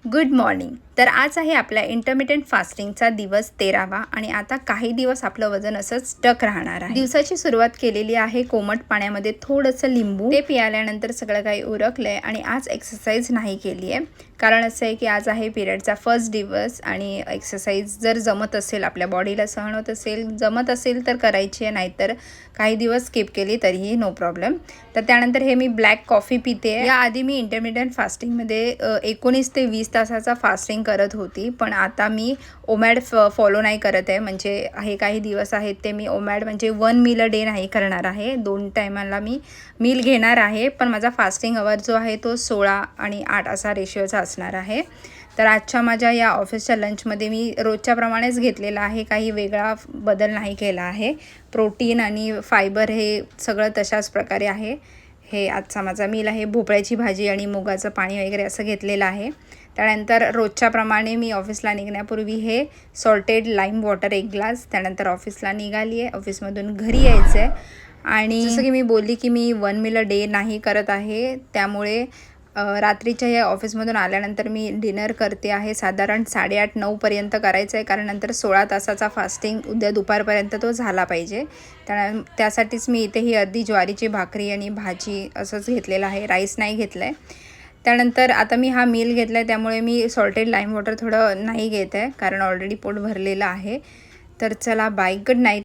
Good morning. तर आज आहे आपल्या इंटरमिटेंट फास्टिंगचा दिवस 13वा आणि आता काही दिवस आपलं वजन असंच स्टक राहणार आहे। दिवसाची सुरुवात केलेली आहे कोमट पाण्यामध्ये थोडंसं लिंबू ते पिल्यानंतर सगळं काही उरकलंय आणि आज एक्सरसाइज नाही केली आहे। कारण असं आहे की आज आहे पिरियडचा फर्स्ट दिवस आणि एक्सरसाइज जर जमत असेल, आपल्या बॉडीला सहन होत असेल, जमत असेल तर करायची आहे, नाहीतर काही दिवस स्किप केली तरीही नो प्रॉब्लेम। तर त्यानंतर हे मी ब्लॅक कॉफी पिते। याआधी मी इंटरमिटेंट फास्टिंगमध्ये 19 ते 20 तासाचा फास्टिंग करत होती, पण आता मी ओमॅड फॉलो नाही करत आहे। म्हणजे हे काही दिवस आहेत ते मी ओमॅड म्हणजे 1 मील अ डे नाही करणार आहे, 2 टायमाला मी मील घेणार आहे, पण माझा फास्टिंग अवर जो आहे तो 16 आणि 8 असा रेशिओचा असणार आहे। तर आजच्या माझ्या या ऑफिसच्या लंचमध्ये मी रोजच्याप्रमाणेच घेतलेला आहे, काही वेगळा बदल नाही केला आहे। प्रोटीन आणि फायबर हे सगळं तशाच प्रकारे आहे। हे आजचा माझा मील आहे। भोपळ्याची भाजी आणि मुगाचं पाणी वगैरे असं घेतलेलं आहे। त्यानंतर रोजच्याप्रमाणे मी ऑफिसला निघण्यापूर्वी हे सॉल्टेड लाईम वॉटर 1 ग्लास, त्यानंतर ऑफिसला निघाली आहे, ऑफिसमधून घरी यायचं आहे। आणि जसं की मी बोलली की मी 1 मील अ डे नाही करत आहे, त्यामुळे रात्रीच्या या ऑफिसमधून आल्यानंतर मी डिनर करते आहे। साधारण 8:30-9 पर्यंत करायचं आहे, कारण नंतर 16 तासाचा फास्टिंग उद्या दुपारपर्यंत तो झाला पाहिजे। त्यासाठीच मी इथे ही अर्धी ज्वारीची भाकरी आणि भाजी असंच घेतलेलं आहे, राईस नाही घेतलं आहे। त्यानंतर आता मी हा मील घेतला आहे, त्यामुळे मी सॉल्टेड लाईम वॉटर थोडं नाही घेत आहे, कारण ऑलरेडी पोट भरलेलं आहे। तर चला बाय, गुड नाईट।